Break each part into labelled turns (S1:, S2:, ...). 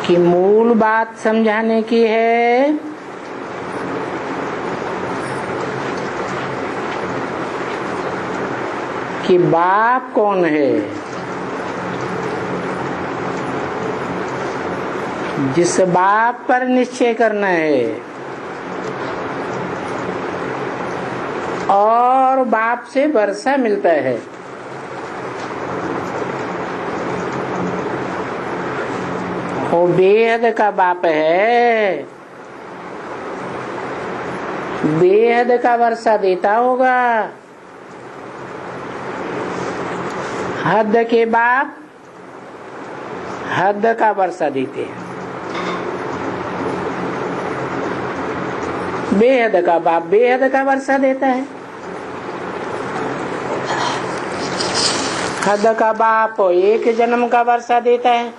S1: कि मूल बात समझाने की है कि बाप कौन है, जिस बाप पर निश्चय करना है और बाप से वर्षा मिलता है। वो बेहद का बाप है, बेहद का वर्षा देता होगा। हद के बाप हद का वर्षा देते हैं, बेहद का बाप बेहद का वर्षा देता है। हद का बाप एक जन्म का वर्षा देता है,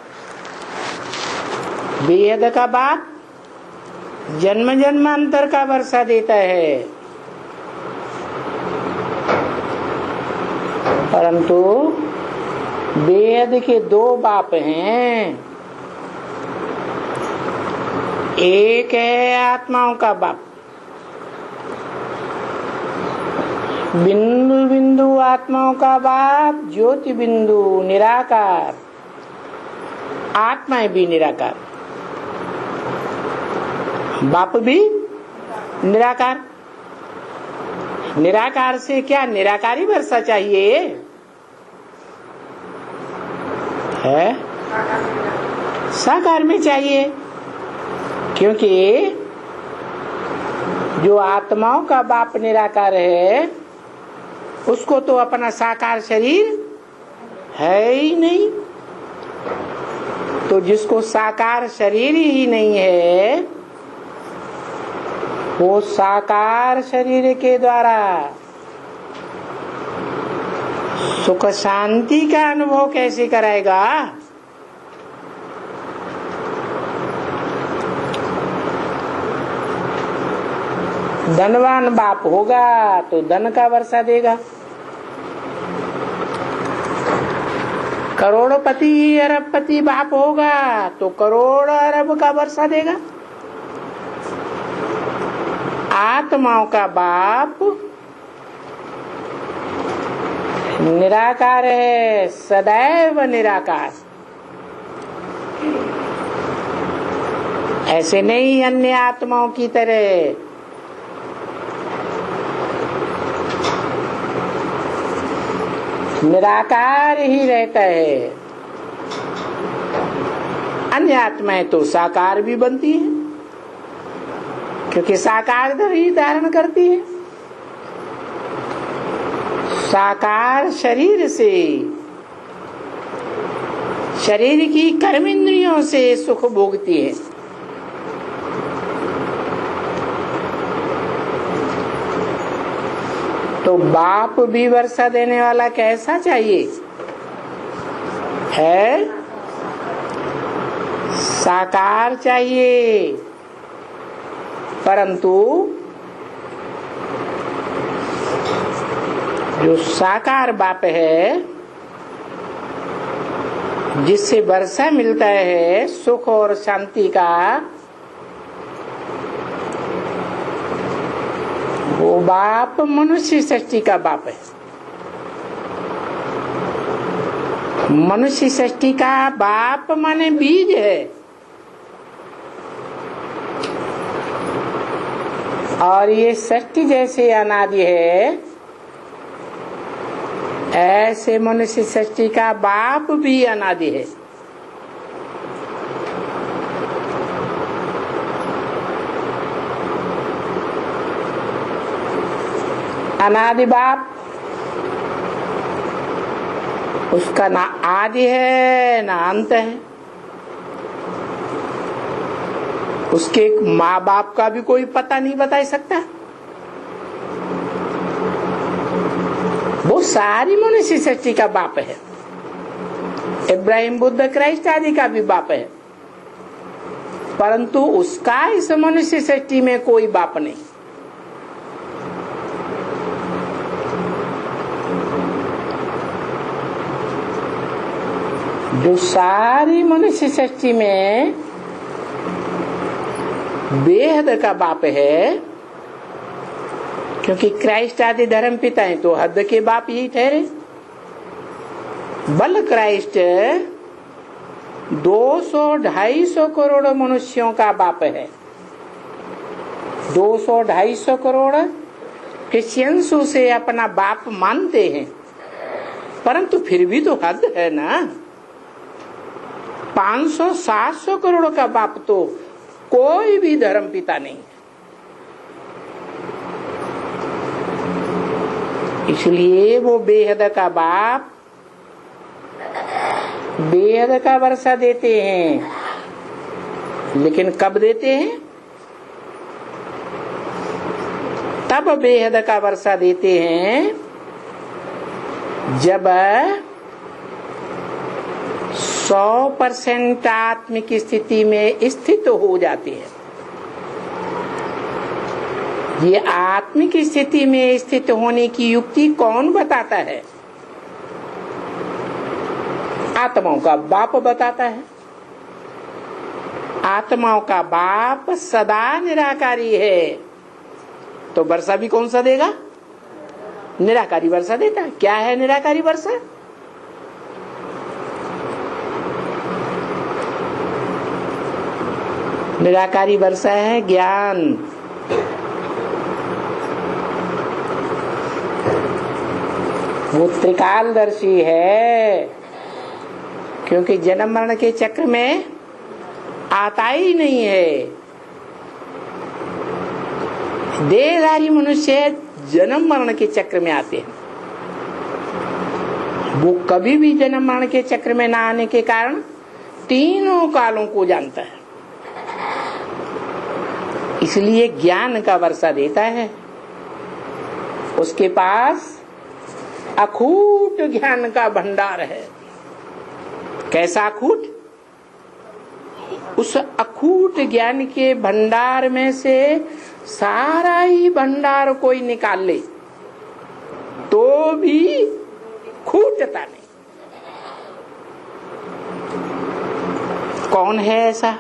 S1: बेहद का बाप जन्म जन्मांतर का वर्षा देता है। परंतु बेहद के दो बाप हैं, एक है आत्माओं का बाप, बिंदु बिंदु आत्माओं का बाप, ज्योति बिंदु निराकार, आत्मा भी निराकार, बाप भी निराकार। निराकार से क्या निराकारी वर्षा चाहिए है, साकार में चाहिए। क्योंकि जो आत्माओं का बाप निराकार है उसको तो अपना साकार शरीर है ही नहीं। तो जिसको साकार शरीर ही नहीं है वो साकार शरीर के द्वारा सुख शांति का अनुभव कैसे कराएगा। धनवान बाप होगा तो धन का वर्षा देगा, करोड़पति अरबपति बाप होगा तो करोड़ अरब का वर्षा देगा। आत्माओं का बाप निराकार है, सदैव निराकार। ऐसे नहीं अन्य आत्माओं की तरह निराकार ही रहता है। अन्य आत्माएं तो साकार भी बनती हैं क्योंकि साकार ही धारण करती है। साकार शरीर से, शरीर की कर्म इंद्रियों से सुख भोगती है। तो बाप भी वर्षा देने वाला कैसा चाहिए है, साकार चाहिए। परंतु जो साकार बाप है जिससे वर्षा मिलता है सुख और शांति का, वो बाप मनुष्य सृष्टि का बाप है। मनुष्य सृष्टि का बाप माने बीज है, और ये सृष्टि जैसे अनादि है ऐसे मनुष्य सृष्टि का बाप भी अनादि है। अनादि बाप उसका ना आदि है ना अंत है। उसके माँ बाप का भी कोई पता नहीं बता सकता। वो सारी मनुष्य सृष्टि का बाप है। इब्राहिम बुद्ध क्राइस्ट आदि का भी बाप है, परंतु उसका इस मनुष्य सृष्टि में कोई बाप नहीं। जो सारी मनुष्य सृष्टि में बेहद का बाप है, क्योंकि क्राइस्ट आदि धर्म पिता है तो हद के बाप यही ठहरे। बल क्राइस्ट 200-250 करोड़ मनुष्यों का बाप है। 200-250 करोड़ क्रिश्चियंस उसे अपना बाप मानते हैं, परंतु फिर भी तो हद है ना। 500-700 करोड़ का बाप तो कोई भी धर्म पिता नहीं है। इसलिए वो बेहद का बाप बेहद का वर्षा देते हैं, लेकिन कब देते हैं? तब बेहद का वर्षा देते हैं जब 100% आत्मिक स्थिति में स्थित हो जाते हैं। ये आत्मिक स्थिति में स्थित होने की युक्ति कौन बताता है? आत्माओं का बाप बताता है। आत्माओं का बाप सदा निराकारी है, तो वर्षा भी कौन सा देगा? निराकारी वर्षा देता है। क्या है निराकारी वर्षा? निराकारी वर्षा है ज्ञान। वो त्रिकालदर्शी है, क्योंकि जन्म मरण के चक्र में आता ही नहीं है। देहधारी मनुष्य जन्म मरण के चक्र में आते हैं। वो कभी भी जन्म मरण के चक्र में ना आने के कारण तीनों कालों को जानता है, इसलिए ज्ञान का वर्षा देता है। उसके पास अखूट ज्ञान का भंडार है। कैसा अखूट? उस अखूट ज्ञान के भंडार में से सारा ही भंडार कोई निकाल ले तो भी खूटता नहीं। कौन है ऐसा?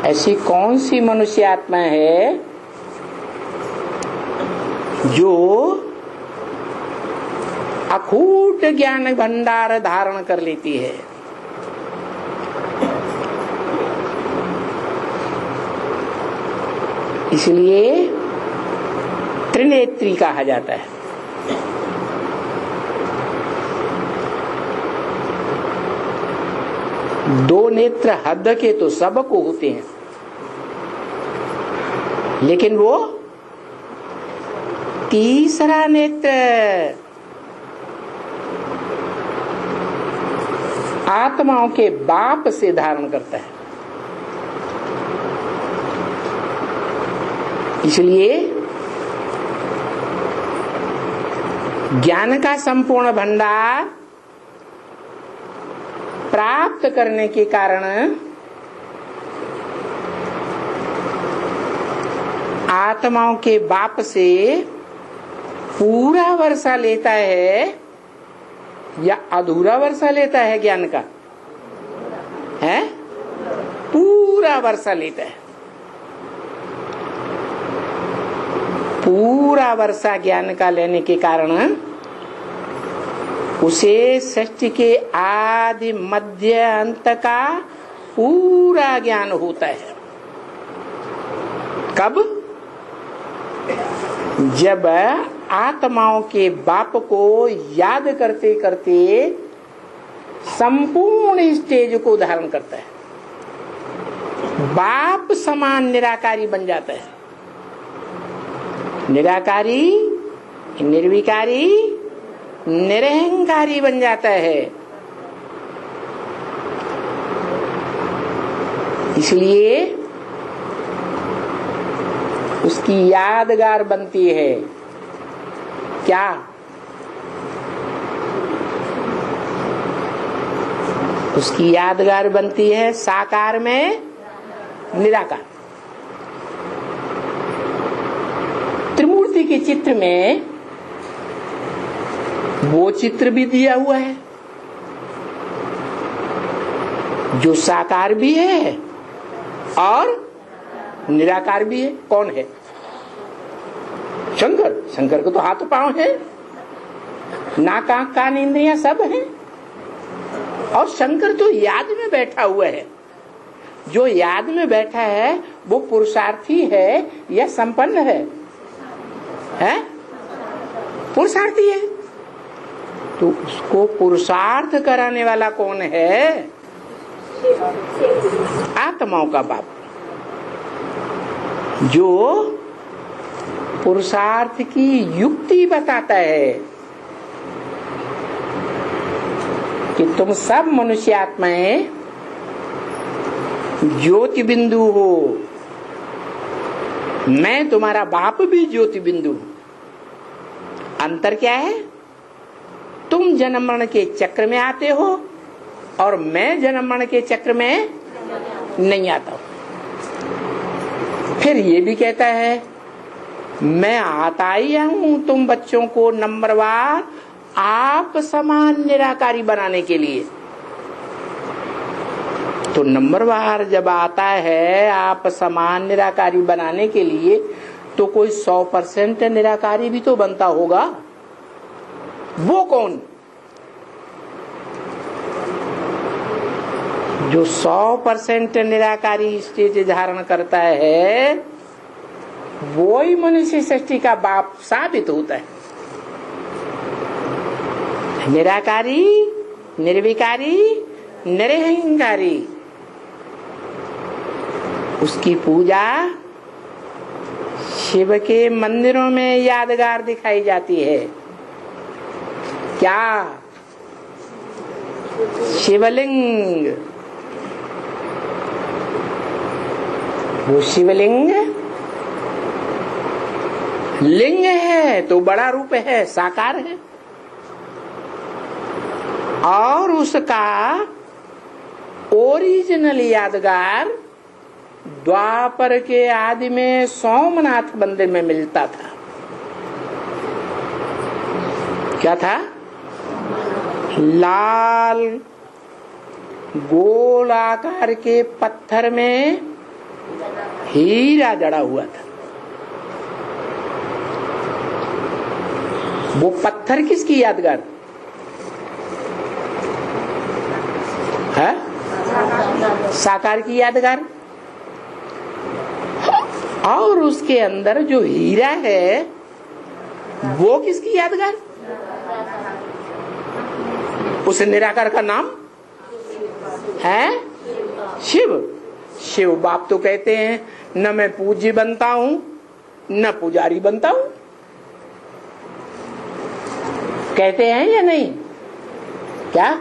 S1: ऐसी कौन सी मनुष्य आत्मा है जो अखूट ज्ञान भंडार धारण कर लेती है? इसलिए त्रिनेत्री कहा जाता है। दो नेत्र हद के तो सबको होते हैं, लेकिन वो तीसरा नेत्र आत्माओं के बाप से धारण करता है। इसलिए ज्ञान का संपूर्ण भंडार प्राप्त करने के कारण आत्माओं के बाप से पूरा वर्षा लेता है या अधूरा वर्षा लेता है? ज्ञान का है पूरा वर्षा लेता है। पूरा वर्षा ज्ञान का लेने के कारण उसे सृष्टि के आदि मध्य अंत का पूरा ज्ञान होता है। कब? जब आत्माओं के बाप को याद करते करते संपूर्ण स्टेज को धारण करता है, बाप समान निराकारी बन जाता है। निराकारी, निर्विकारी, निरहंकारी बन जाता है। इसलिए उसकी यादगार बनती है क्या? उसकी यादगार बनती है साकार में निराकार। त्रिमूर्ति के चित्र में वो चित्र भी दिया हुआ है जो साकार भी है और निराकार भी है। कौन है? शंकर। शंकर को तो हाथ पांव है, नाक आंख कान इंद्रियां सब हैं। और शंकर तो याद में बैठा हुआ है। जो याद में बैठा है वो पुरुषार्थी है या संपन्न है? हैं? पुरुषार्थी है। तो उसको पुरुषार्थ कराने वाला कौन है? आत्माओं का बाप, जो पुरुषार्थ की युक्ति बताता है कि तुम सब मनुष्य आत्माएं ज्योति बिंदु हो, मैं तुम्हारा बाप भी ज्योति बिंदु हूं। अंतर क्या है? तुम जन्म मरण के चक्र में आते हो और मैं जन्म मरण के चक्र में नहीं आता हूं। फिर ये भी कहता है मैं आता ही हूं तुम बच्चों को नंबरवार आप समान निराकारी बनाने के लिए। तो नंबरवार जब आता है आप समान निराकारी बनाने के लिए, तो कोई 100% निराकारी भी तो बनता होगा। वो कौन? जो 100% निराकारी स्टेज धारण करता है वो ही मनुष्य सृष्टि का बाप साबित होता है। निराकारी, निर्विकारी, निरहंकारी, उसकी पूजा शिव के मंदिरों में यादगार दिखाई जाती है। क्या? शिवलिंग। वो शिवलिंग लिंग है तो बड़ा रूप है, साकार है। और उसका ओरिजिनल यादगार द्वापर के आदि में सोमनाथ मंदिर में मिलता था। क्या था? लाल गोल आकार के पत्थर में हीरा जड़ा हुआ था। वो पत्थर किसकी यादगार है? साकार की यादगार। और उसके अंदर जो हीरा है वो किसकी यादगार? उस निराकार का नाम है शिव। शिव बाप तो कहते हैं न मैं पूज्य बनता हूं न पुजारी बनता हूं। कहते हैं या नहीं? क्या?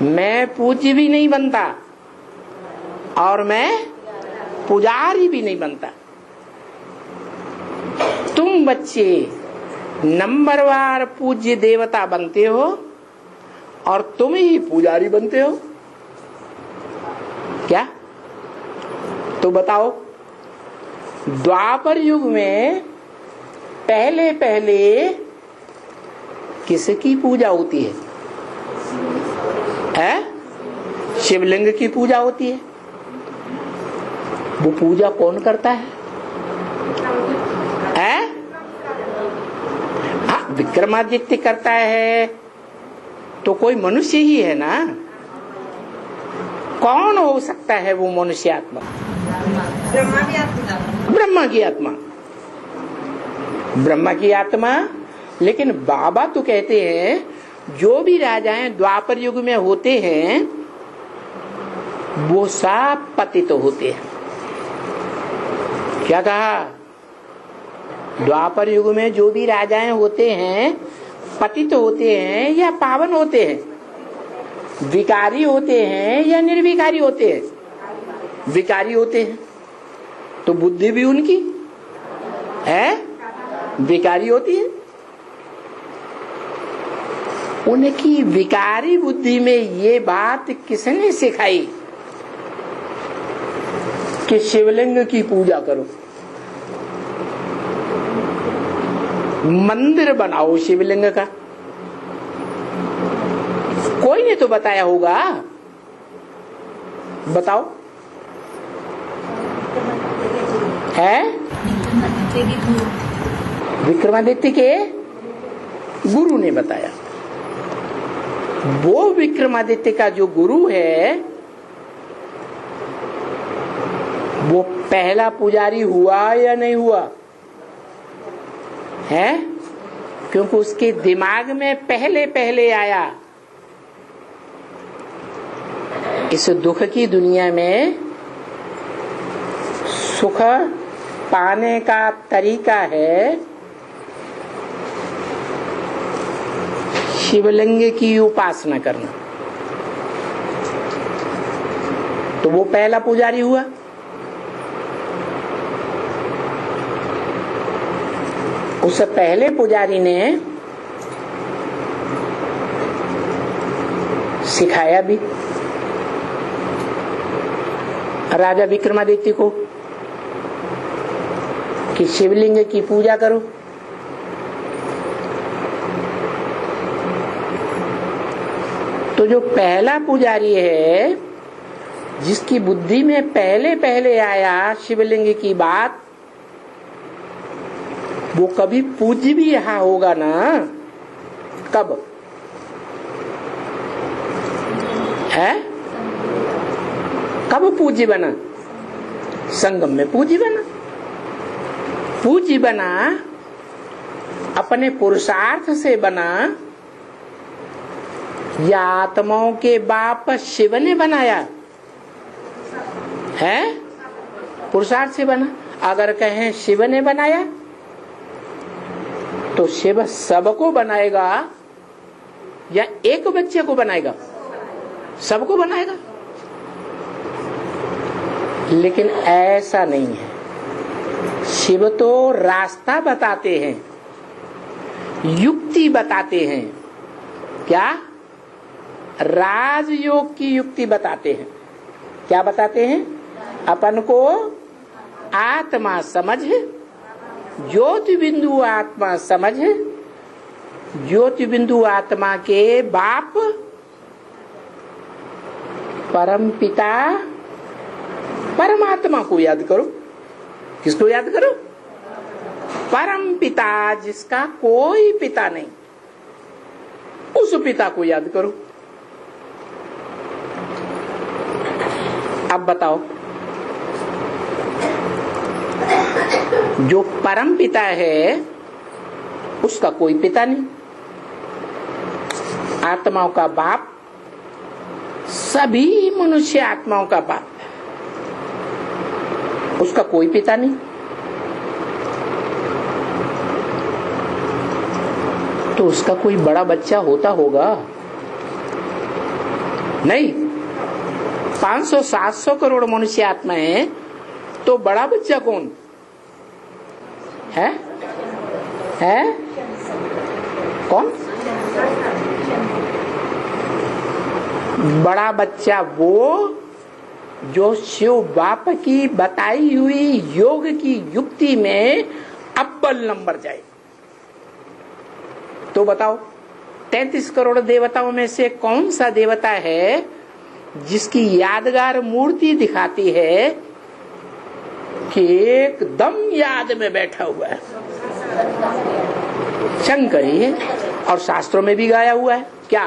S1: मैं पूज्य भी नहीं बनता और मैं पुजारी भी नहीं बनता। तुम बच्चे नंबरवार पूज्य देवता बनते हो और तुम ही पुजारी बनते हो। क्या? तो बताओ, द्वापर युग में पहले पहले किसकी पूजा होती है? शिवलिंग की पूजा होती है। वो पूजा कौन करता है? विक्रमादित्य करता है तो कोई मनुष्य ही है ना। कौन हो सकता है वो मनुष्य आत्मा? ब्रह्मा की आत्मा। ब्रह्मा की आत्मा। लेकिन बाबा तो कहते हैं जो भी राजाएं द्वापर युग में होते हैं वो सब पतित होते हैं। क्या कहा? द्वापर युग में जो भी राजाएं होते हैं पतित होते हैं या पावन होते हैं? विकारी होते हैं या निर्विकारी होते हैं? विकारी होते हैं। तो बुद्धि भी उनकी है विकारी होती है। उनकी विकारी बुद्धि में ये बात किसने सिखाई कि शिवलिंग की पूजा करो, मंदिर बनाओ शिवलिंग का? कोई ने तो बताया होगा। बताओ। है विक्रमादित्य के गुरु ने बताया। वो विक्रमादित्य का जो गुरु है वो पहला पुजारी हुआ या नहीं हुआ है? क्योंकि उसके दिमाग में पहले पहले आया। इस दुख की दुनिया में सुख पाने का तरीका है शिवलिंग की उपासना करना। तो वो पहला पुजारी हुआ। उस पहले पुजारी ने सिखाया भी राजा विक्रमादित्य को कि शिवलिंग की पूजा करो। तो जो पहला पुजारी है जिसकी बुद्धि में पहले पहले आया शिवलिंग की बात, वो कभी पूज्य भी यहाँ होगा ना। कब है? कब पूज्य बना? संगम में पूज्य बना। पूज्य बना अपने पुरुषार्थ से बना या आत्माओं के बाप शिव ने बनाया है? पुरुषार्थ से बना। अगर कहें शिव ने बनाया तो शिव सबको बनाएगा या एक बच्चे को बनाएगा? सबको बनाएगा। लेकिन ऐसा नहीं है। शिव तो रास्ता बताते हैं, युक्ति बताते हैं। क्या? राजयोग की युक्ति बताते हैं। क्या बताते हैं? अपन को आत्मा समझ, ज्योति बिंदु आत्मा समझ, ज्योति बिंदु आत्मा के बाप परम पिता परमात्मा को याद करो। किसको याद करो? परम पिता जिसका कोई पिता नहीं, उस पिता को याद करो। अब बताओ, जो परम पिता है उसका कोई पिता नहीं, आत्माओं का बाप, सभी मनुष्य आत्माओं का बाप, उसका कोई पिता नहीं। तो उसका कोई बड़ा बच्चा होता होगा? नहीं। 500-700 करोड़ मनुष्य आत्मा है, तो बड़ा बच्चा कौन है? कौन? बड़ा बच्चा वो जो शिव बाप की बताई हुई योग की युक्ति में अव्वल नंबर जाए। तो बताओ, 33 करोड़ देवताओं में से कौन सा देवता है जिसकी यादगार मूर्ति दिखाती है कि एकदम याद में बैठा हुआ है? शंकर ही है। और शास्त्रों में भी गाया हुआ है। क्या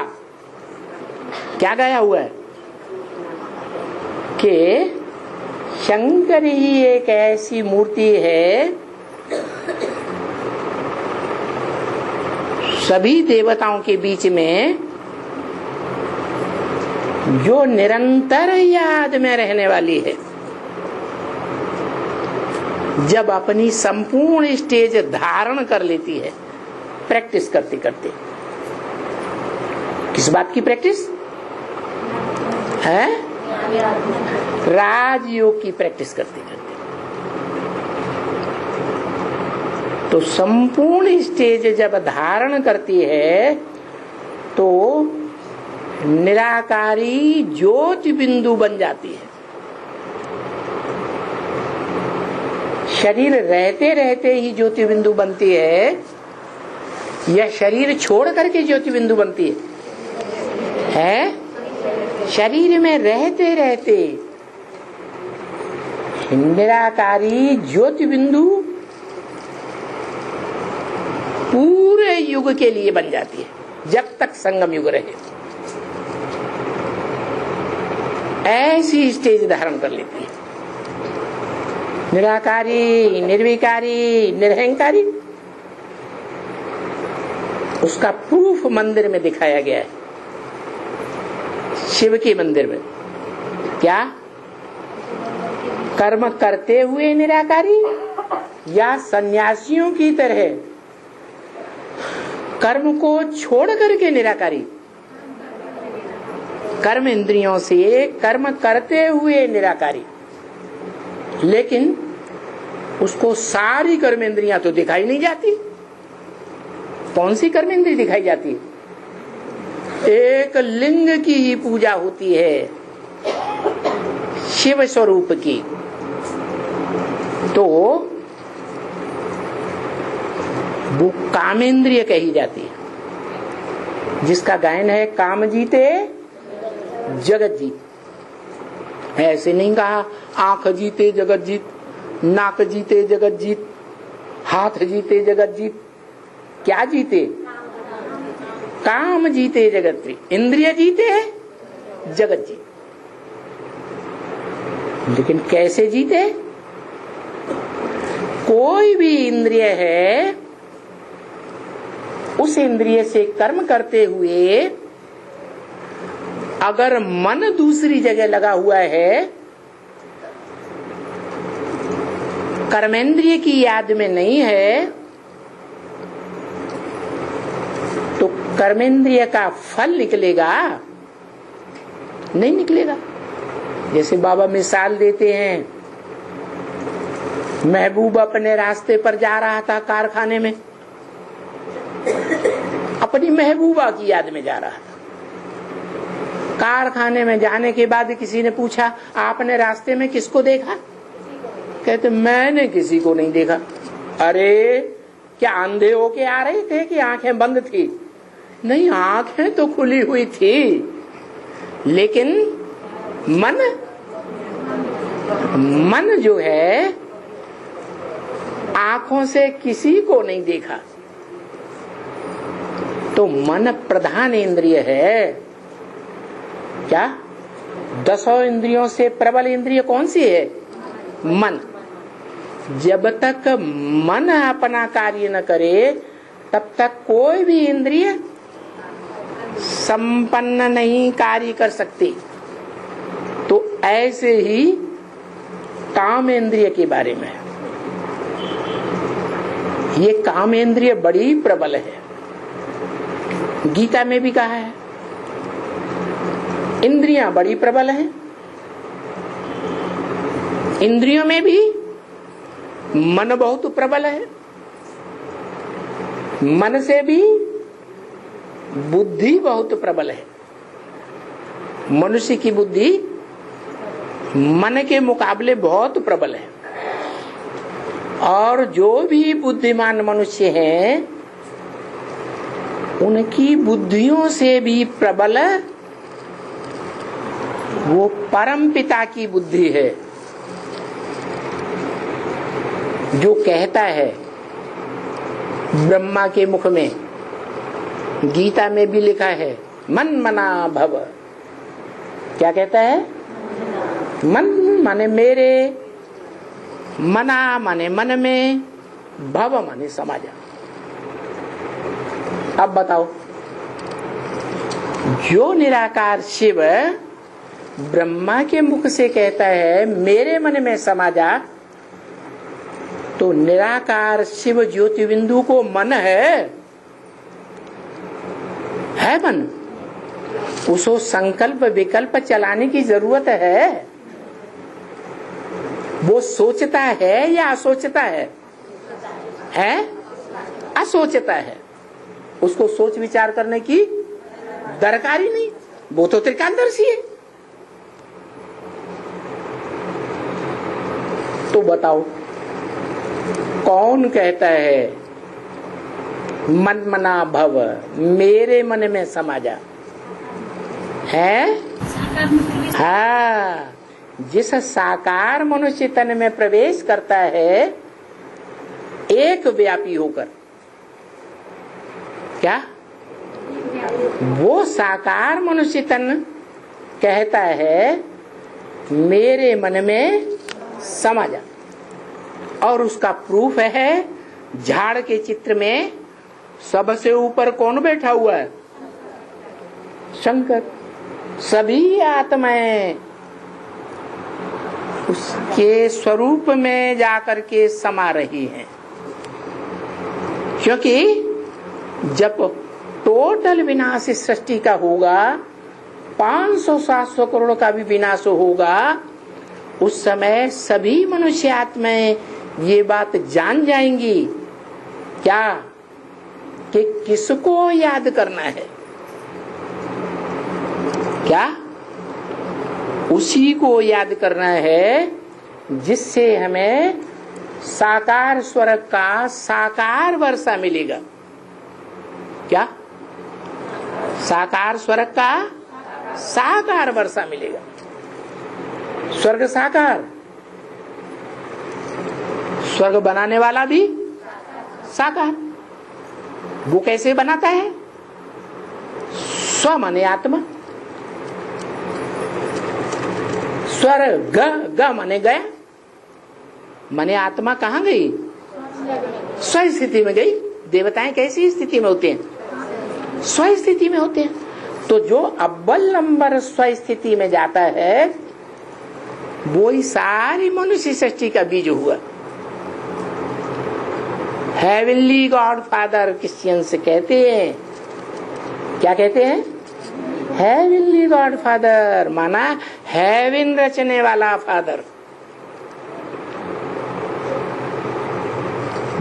S1: क्या गाया हुआ है? कि शंकर ही एक ऐसी मूर्ति है, सभी देवताओं के बीच में जो निरंतर याद में रहने वाली है। जब अपनी संपूर्ण स्टेज धारण कर लेती है, प्रैक्टिस करते करते। किस बात की प्रैक्टिस है? राजयोग की प्रैक्टिस करते करते। तो संपूर्ण स्टेज जब धारण करती है तो निराकारी ज्योति बिंदु बन जाती है। शरीर रहते रहते ही ज्योति बिंदु बनती है या शरीर छोड़ करके ज्योति बिंदु बनती है? शरीर में रहते रहते निराकारी ज्योति बिंदु पूरे युग के लिए बन जाती है, जब तक संगम युग रहे। ऐसी स्टेज धारण कर लेती है। निराकारी, निर्विकारी, निरहंकारी, उसका प्रूफ मंदिर में दिखाया गया है, शिव के मंदिर में। क्या? कर्म करते हुए निराकारी या सन्यासियों की तरह कर्म को छोड़ करके निराकारी? कर्म इंद्रियों से कर्म करते हुए निराकारी, लेकिन उसको सारी कर्म इंद्रियां तो दिखाई नहीं जाती। कौन सी कर्म इंद्रिय दिखाई जाती है? एक लिंग की ही पूजा होती है, शिव स्वरूप की। तो वो कामेंद्रिय कही जाती है, जिसका गायन है काम जीते जगत जीत। ऐसे नहीं कहा आंख जीते जगत जीत, नाक जीते जगत जीत, हाथ जीते जगत जीत। क्या जीते? काम जीते जगत जीत, इंद्रिय जीते जगत जीत। लेकिन कैसे जीते? कोई भी इंद्रिय है, उस इंद्रिय से कर्म करते हुए अगर मन दूसरी जगह लगा हुआ है, कर्मेंद्रिय की याद में नहीं है, तो कर्मेंद्रिय का फल निकलेगा? नहीं निकलेगा। जैसे बाबा मिसाल देते हैं, महबूब अपने रास्ते पर जा रहा था कारखाने में, अपनी महबूबा की याद में जा रहा था। कारखाने में जाने के बाद किसी ने पूछा, आपने रास्ते में किसको देखा? कहते मैंने किसी को नहीं देखा। अरे क्या अंधे होके आ रहे थे कि आंखें बंद थी? नहीं, आंखें तो खुली हुई थी, लेकिन मन जो है आंखों से किसी को नहीं देखा। तो मन प्रधान इंद्रिय है। क्या? 10 इंद्रियों से प्रबल इंद्रिय कौन सी है? मन। जब तक मन अपना कार्य न करे, तब तक कोई भी इंद्रिय संपन्न नहीं कार्य कर सकती। तो ऐसे ही काम इंद्रिय के बारे में, ये काम इंद्रिय बड़ी प्रबल है। गीता में भी कहा है, इंद्रियां बड़ी प्रबल हैं। इंद्रियों में भी मन बहुत प्रबल है। मन से भी बुद्धि बहुत प्रबल है। मनुष्य की बुद्धि मन के मुकाबले बहुत प्रबल है। और जो भी बुद्धिमान मनुष्य हैं, उनकी बुद्धियों से भी प्रबल वो परम पिता की बुद्धि है, जो कहता है ब्रह्मा के मुख में, गीता में भी लिखा है, मन मना भव। क्या कहता है? मन माने मेरे, मना माने मन में, भव माने समाजा। अब बताओ, जो निराकार शिव ब्रह्मा के मुख से कहता है मेरे मन में समा जा, तो निराकार शिव ज्योति बिंदु को मन है मन। उसको संकल्प विकल्प चलाने की जरूरत है। वो सोचता है या असोचता है? असोचता है। उसको सोच विचार करने की दरकार ही नहीं, वो तो त्रिकालदर्शी है। तो बताओ, कौन कहता है मन मना भव, मेरे मन में समा जा? है? हाँ, जिस साकार मनुष्य तन में प्रवेश करता है एक व्यापी होकर, क्या वो साकार मनुष्य तन कहता है मेरे मन में समा जा। और उसका प्रूफ है झाड़ के चित्र में सबसे ऊपर कौन बैठा हुआ है? शंकर। सभी आत्माएं उसके स्वरूप में जाकर के समा रही हैं, क्योंकि जब टोटल विनाश इस सृष्टि का होगा, 500-700 करोड़ का भी विनाश होगा, उस समय सभी मनुष्य आत्माएं ये बात जान जाएंगी क्या कि किसको याद करना है। क्या? उसी को याद करना है जिससे हमें साकार स्वर्ग का साकार वर्षा मिलेगा। क्या? साकार स्वर्ग का साकार वर्षा मिलेगा। स्वर्ग साकार, स्वर्ग बनाने वाला भी साकार। वो कैसे बनाता है? स्व माने आत्मा, स्वर्ग ग माने गया, माने आत्मा कहाँ गई? स्व स्थिति में गई। देवताएं कैसी स्थिति में होते हैं? स्व स्थिति में होते हैं। तो जो अव्वल नंबर स्व स्थिति में जाता है वो ही सारी मनुष्य सृष्टि का बीज हुआ। हेवनली गॉड फादर क्रिश्चियंस कहते हैं। क्या कहते हैं? हेवनली गॉड फादर, माना हेवन रचने वाला फादर।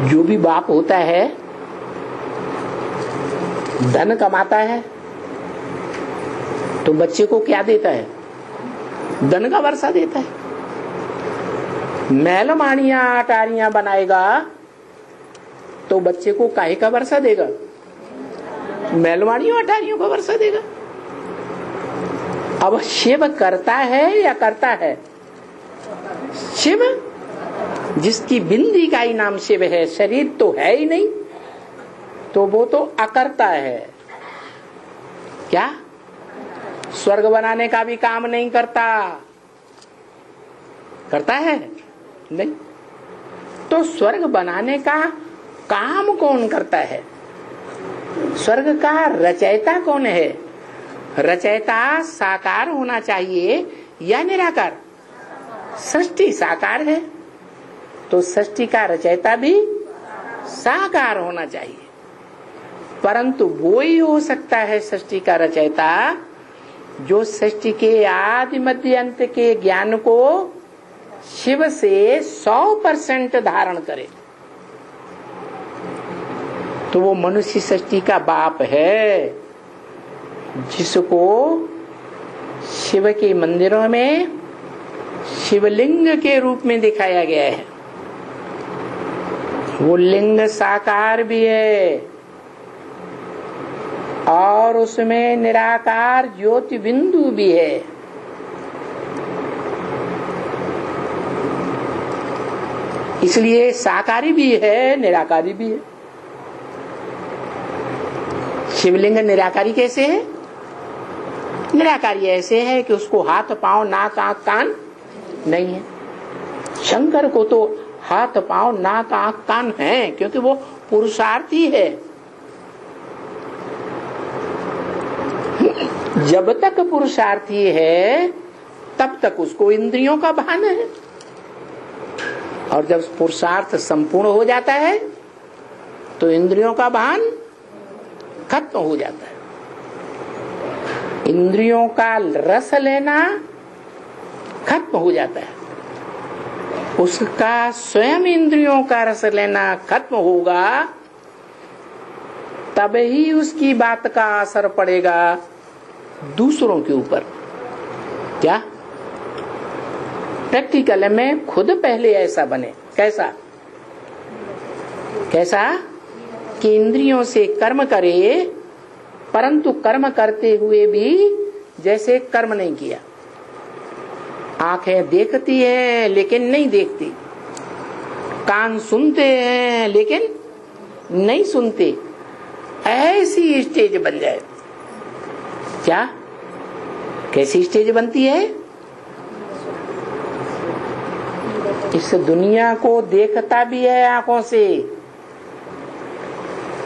S1: जो भी बाप होता है धन कमाता है तो बच्चे को क्या देता है? धन का वर्षा देता है। महलमानियां अटारियां बनाएगा तो बच्चे को काहे का वर्षा देगा? महलमानियों अटारियों का वर्षा देगा। अब शिव करता है या करता है? शिव, जिसकी बिंदी का ही नाम शिव है, शरीर तो है ही नहीं, तो वो तो अकर्ता है। क्या? स्वर्ग बनाने का भी काम नहीं करता। करता है? नहीं। तो स्वर्ग बनाने का काम कौन करता है? स्वर्ग का रचयिता कौन है? रचयिता साकार होना चाहिए या निराकार? सृष्टि साकार है तो सृष्टि का रचयिता भी साकार होना चाहिए। परंतु वो ही हो सकता है सृष्टि का रचयिता जो सृष्टि के आदि मध्य अंत के ज्ञान को शिव से 100% धारण करे। तो वो मनुष्य सृष्टि का बाप है जिसको शिव के मंदिरों में शिवलिंग के रूप में दिखाया गया है। वो लिंग साकार भी है और उसमें निराकार ज्योति बिंदु भी है। इसलिए साकारी भी है, निराकारी भी है। शिवलिंग निराकारी कैसे है? निराकारी ऐसे है कि उसको हाथ पांव नाक आंख कान नहीं है। शंकर को तो हाथ पांव नाक आंख कान है क्योंकि वो पुरुषार्थी है। जब तक पुरुषार्थी है तब तक उसको इंद्रियों का भान है, और जब पुरुषार्थ संपूर्ण हो जाता है तो इंद्रियों का भान खत्म हो जाता है। इंद्रियों का रस लेना खत्म हो जाता है। उसका स्वयं इंद्रियों का रस लेना खत्म होगा तब ही उसकी बात का असर पड़ेगा दूसरों के ऊपर। क्या? प्रैक्टिकल में खुद पहले ऐसा बने। कैसा? कैसा कि इंद्रियों से कर्म करे परंतु कर्म करते हुए भी जैसे कर्म नहीं किया। आंखें देखती है लेकिन नहीं देखती, कान सुनते हैं लेकिन नहीं सुनते। ऐसी स्टेज बन जाए। क्या कैसी स्टेज बनती है? इस दुनिया को देखता भी है आंखों से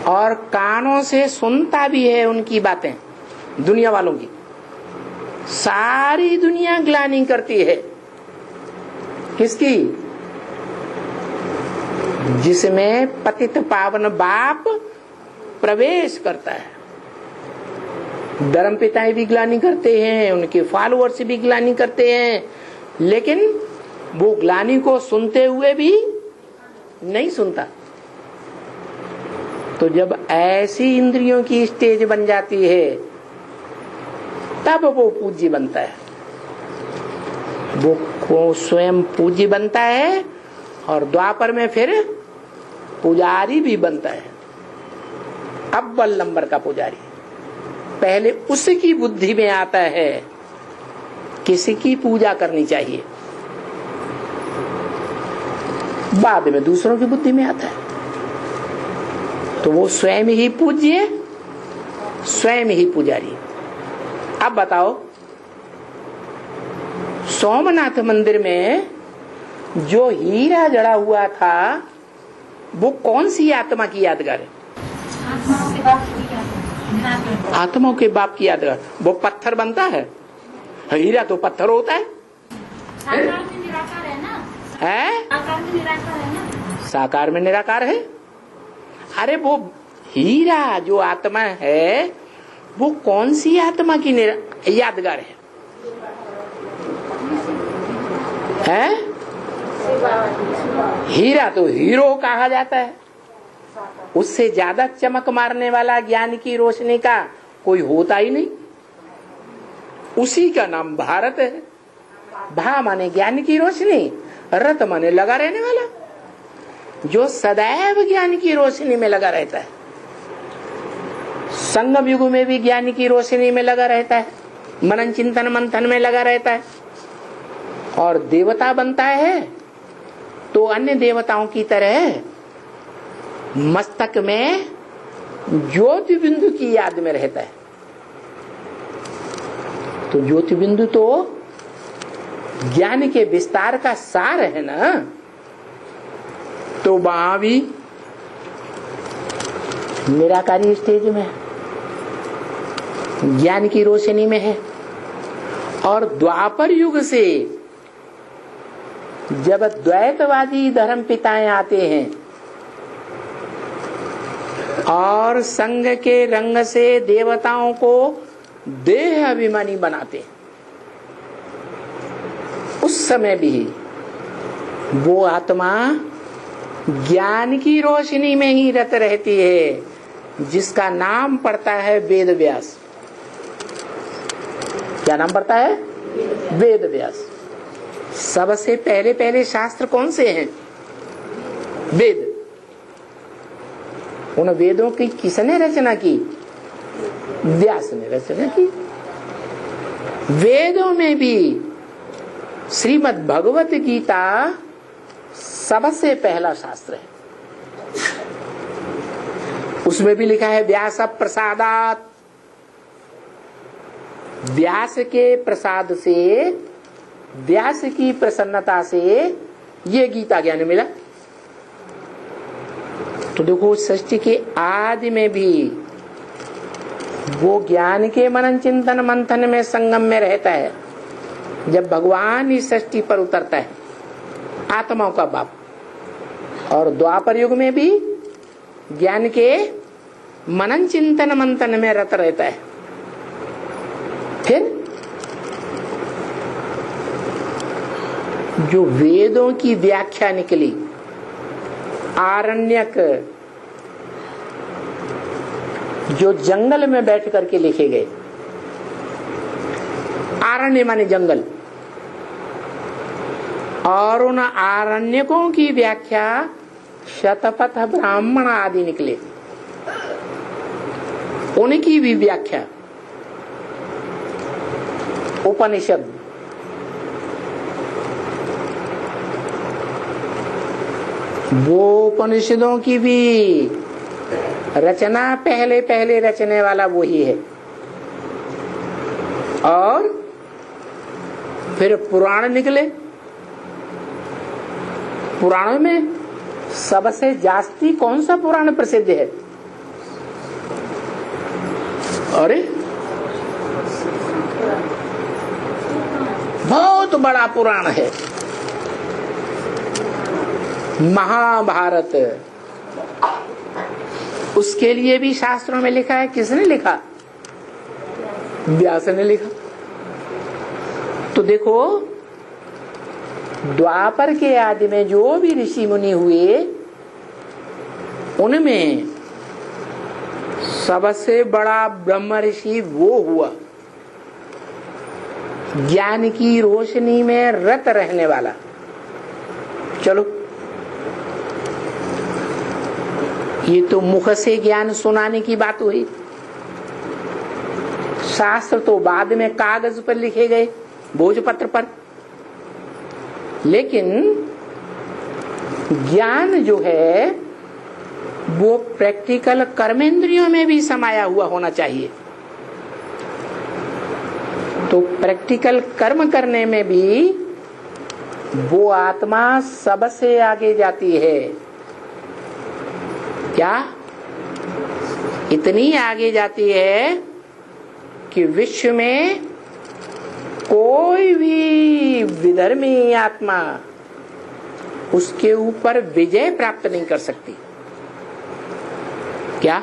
S1: और कानों से सुनता भी है उनकी बातें, दुनिया वालों की। सारी दुनिया ग्लानि करती है किसकी? जिसमें पतित पावन बाप प्रवेश करता है। धर्म पिताएं भी ग्लानि करते हैं, उनके फॉलोअर्स भी ग्लानि करते हैं, लेकिन वो ग्लानि को सुनते हुए भी नहीं सुनता। तो जब ऐसी इंद्रियों की स्टेज बन जाती है तब वो पूज्य बनता है। वो स्वयं पूज्य बनता है और द्वापर में फिर पुजारी भी बनता है, अव्वल नंबर का पुजारी। पहले उसकी बुद्धि में आता है किसकी पूजा करनी चाहिए, बाद में दूसरों की बुद्धि में आता है। तो वो स्वयं ही पूज्य, स्वयं ही पुजारी। अब बताओ, सोमनाथ मंदिर में जो हीरा जड़ा हुआ था वो कौन सी आत्मा की यादगार है? आत्माओं के बाप की यादगार। वो पत्थर बनता है, हीरा तो पत्थर होता है। साकार में निराकार है। अरे वो हीरा जो आत्मा है वो कौन सी आत्मा की यादगार है? हीरा तो हीरो कहा जाता है। उससे ज्यादा चमक मारने वाला ज्ञान की रोशनी का कोई होता ही नहीं। उसी का नाम भारत है। भा माने ज्ञान की रोशनी, रत माने लगा रहने वाला, जो सदैव ज्ञान की रोशनी में लगा रहता है। संगम युग में भी ज्ञान की रोशनी में लगा रहता है, मनन चिंतन मंथन में लगा रहता है। और देवता बनता है तो अन्य देवताओं की तरह मस्तक में ज्योति बिंदु की याद में रहता है। तो ज्योति बिंदु तो ज्ञान के विस्तार का सार है ना। तो वहां भी निराकारी स्टेज में ज्ञान की रोशनी में है। और द्वापर युग से जब द्वैतवादी धर्म पिताएं आते हैं और संग के रंग से देवताओं को देह अभिमानी बनाते हैं, उस समय भी वो आत्मा ज्ञान की रोशनी में ही रत रहती है, जिसका नाम पड़ता है वेद व्यास। क्या नाम पड़ता है? वेद व्यास। सबसे पहले पहले शास्त्र कौन से हैं? वेद। उन वेदों की किसने रचना की? व्यास ने रचना की। वेदों में भी श्रीमद् भगवत गीता सबसे पहला शास्त्र है। उसमें भी लिखा है व्यास प्रसादात। व्यास के प्रसाद से, व्यास की प्रसन्नता से ये गीता ज्ञान मिला। तो देखो, सृष्टि के आदि में भी वो ज्ञान के मनन चिंतन मंथन में संगम में रहता है। जब भगवान इस सृष्टि पर उतरता है, आत्माओं का बाप, और द्वापर युग में भी ज्ञान के मनन चिंतन मंथन में रत रहता है। फिर जो वेदों की व्याख्या निकली, आरण्यक जो जंगल में बैठ करके लिखे गए, आरण्य माने जंगल, और उन आरण्यकों की व्याख्या शतपथ ब्राह्मण आदि निकले, उनकी भी व्याख्या उपनिषद वो उपनिषदों की भी रचना पहले पहले रचने वाला वही है। और फिर पुराण निकले। पुराणों में सबसे जास्ती कौन सा पुराण प्रसिद्ध है? अरे बहुत बड़ा पुराण है महाभारत। उसके लिए भी शास्त्रों में लिखा है। किसने लिखा? व्यास ने लिखा। तो देखो, द्वापर के आदि में जो भी ऋषि मुनि हुए, उनमें सबसे बड़ा ब्रह्म ऋषि वो हुआ, ज्ञान की रोशनी में रत रहने वाला। चलो, ये तो मुख से ज्ञान सुनाने की बात हुई। शास्त्र तो बाद में कागज पर लिखे गए, भोजपत्र पर। लेकिन ज्ञान जो है वो प्रैक्टिकल कर्मेंद्रियों में भी समाया हुआ होना चाहिए। तो प्रैक्टिकल कर्म करने में भी वो आत्मा सबसे आगे जाती है। क्या? इतनी आगे जाती है कि विश्व में कोई भी विधर्मी आत्मा उसके ऊपर विजय प्राप्त नहीं कर सकती। क्या?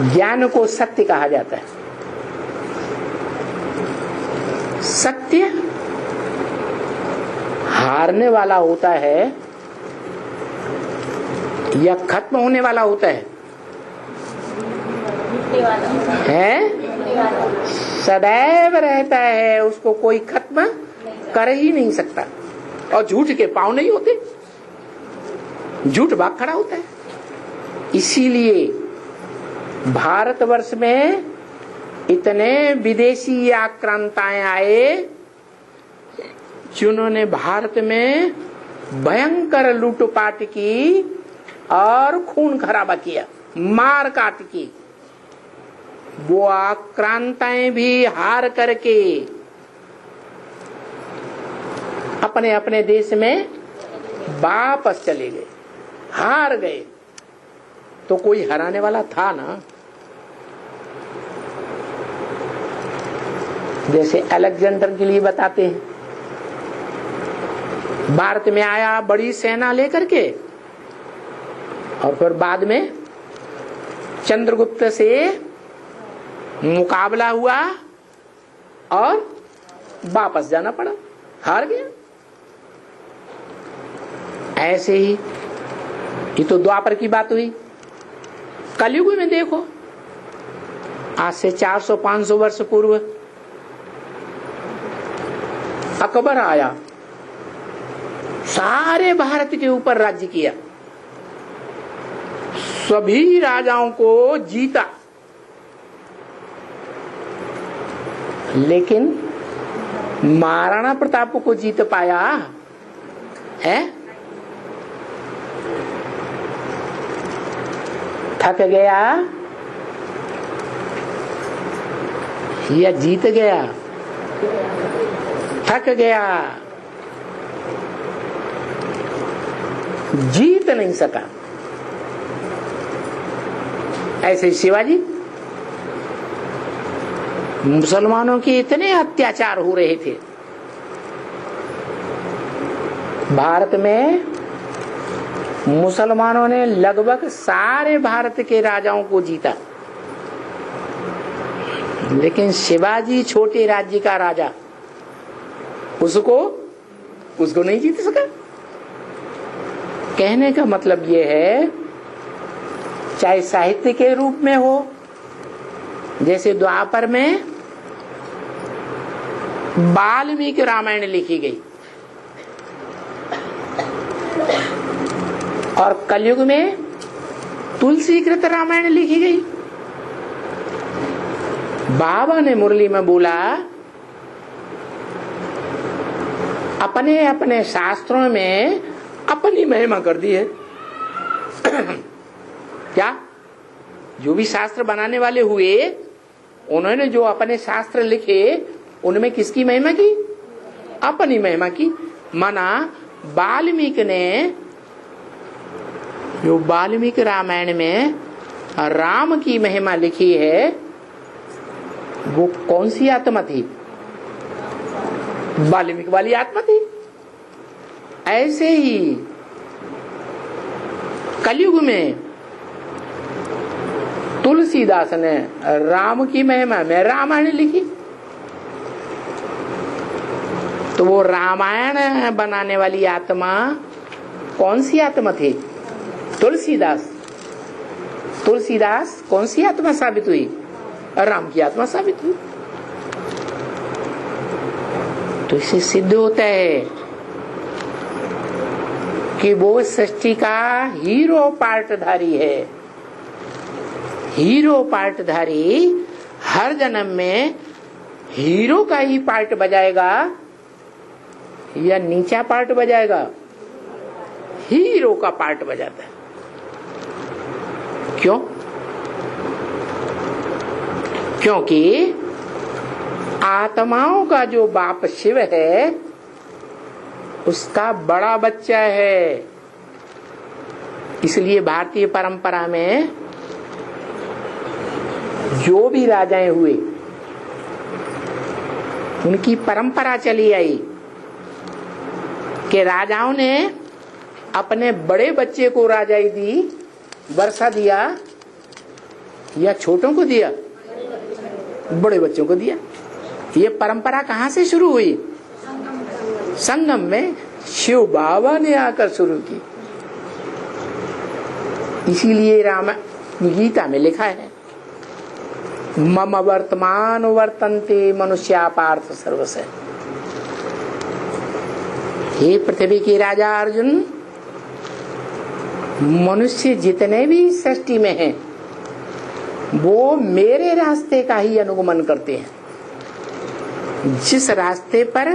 S1: ज्ञान को सत्य कहा जाता है। सत्य हारने वाला होता है या खत्म होने वाला होता है? सदैव रहता है, उसको कोई खत्म कर ही नहीं सकता। और झूठ के पांव नहीं होते, झूठ भाग खड़ा होता है। इसीलिए भारतवर्ष में इतने विदेशी आक्रांताएं आए जिन्होंने भारत में भयंकर लूटपाट की और खून खराबा किया, मार काट की। वो आक्रांताएं भी हार करके अपने अपने देश में वापस चले गए, हार गए। तो कोई हराने वाला था ना। जैसे अलेक्जेंडर के लिए बताते हैं, भारत में आया बड़ी सेना लेकर के, और फिर बाद में चंद्रगुप्त से मुकाबला हुआ और वापस जाना पड़ा, हार गया। ऐसे ही ये तो द्वापर की बात हुई। कलयुग में देखो, आज से 400-500 वर्ष पूर्व अकबर आया, सारे भारत के ऊपर राज्य किया, सभी राजाओं को जीता, लेकिन महाराणा प्रताप को जीत पाया है? थक गया या जीत गया? थक गया, जीत नहीं सका। ऐसे ही शिवाजी, मुसलमानों के इतने अत्याचार हो रहे थे भारत में, मुसलमानों ने लगभग सारे भारत के राजाओं को जीता, लेकिन शिवाजी छोटे राज्य का राजा, उसको नहीं जीत सका। कहने का मतलब यह है, चाहे साहित्य के रूप में हो, जैसे द्वापर में वाल्मीकि रामायण लिखी गई, और कलयुग में तुलसीकृत रामायण लिखी गई। बाबा ने मुरली में बोला, अपने अपने शास्त्रों में अपनी महिमा कर दी है। क्या जो भी शास्त्र बनाने वाले हुए, उन्होंने जो अपने शास्त्र लिखे उनमें किसकी महिमा की? अपनी महिमा की। माना वाल्मीकि ने जो वाल्मीकि रामायण में राम की महिमा लिखी है, वो कौन सी आत्मा थी? वाल्मीकि वाली आत्मा थी। ऐसे ही कलयुग में तुलसीदास ने राम की महिमा में रामायण लिखी, तो वो रामायण बनाने वाली आत्मा कौन सी आत्मा थी? तुलसीदास। तुलसीदास कौन सी आत्मा साबित हुई? राम की आत्मा साबित हुई। तो इससे सिद्ध होता है कि वो सृष्टि का हीरो पार्टधारी है। हीरो पार्टधारी हर जन्म में हीरो का ही पार्ट बजाएगा या नीचा पार्ट बजाएगा? हीरो का पार्ट बजाता है। क्यों? क्योंकि आत्माओं का जो बाप शिव है, उसका बड़ा बच्चा है। इसलिए भारतीय परंपरा में जो भी राजाएं हुए, उनकी परंपरा चली आई कि राजाओं ने अपने बड़े बच्चे को राजाई दी, वर्षा दिया, या छोटों को दिया? बड़े बच्चों को दिया। ये परंपरा कहां से शुरू हुई? संगम में शिव बाबा ने आकर शुरू की। इसीलिए राम गीता में लिखा है, मम वर्तमान वर्तन्ते मनुष्या पार्थ सर्वस्य। हे पृथ्वी के राजा अर्जुन, मनुष्य जितने भी सृष्टि में हैं, वो मेरे रास्ते का ही अनुगमन करते हैं। जिस रास्ते पर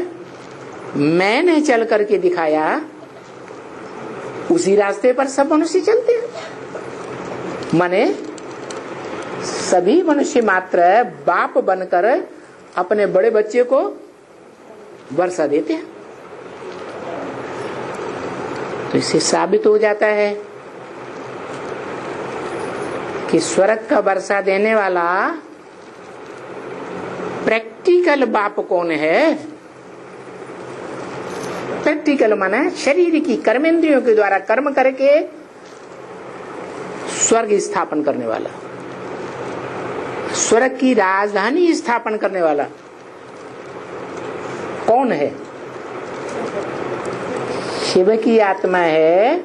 S1: मैंने चल करके दिखाया, उसी रास्ते पर सब मनुष्य चलते हैं। माने सभी मनुष्य मात्र बाप बनकर अपने बड़े बच्चे को वर्षा देते हैं। तो इससे साबित हो जाता है कि स्वर्ग का वर्षा देने वाला प्रैक्टिकल बाप कौन है? प्रैक्टिकल माने शरीर की कर्मेंद्रियों के द्वारा कर्म करके स्वर्ग स्थापन करने वाला, स्वर्ग की राजधानी स्थापन करने वाला कौन है? शिव की आत्मा है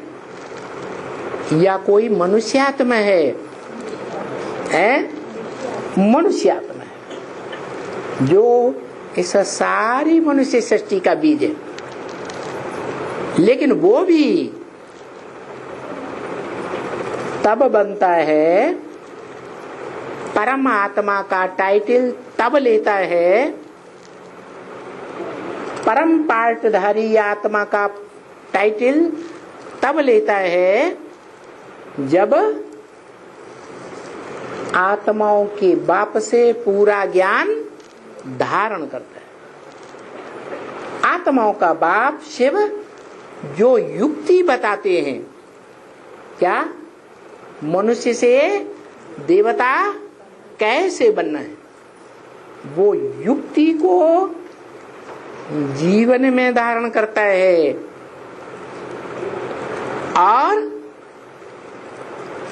S1: या कोई मनुष्य आत्मा है? मनुष्य आत्मा है, जो इस सारी मनुष्य सृष्टि का बीज है। लेकिन वो भी तब बनता है, परमात्मा का टाइटल तब लेता है, परम पार्टधारी आत्मा का टाइटल तब लेता है, जब आत्माओं के बाप से पूरा ज्ञान धारण करता है। आत्माओं का बाप शिव जो युक्ति बताते हैं, क्या मनुष्य से देवता कैसे बनना है, वो युक्ति को जीवन में धारण करता है और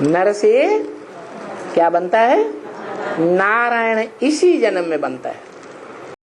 S1: नर से क्या बनता है? नारायण इसी जन्म में बनता है।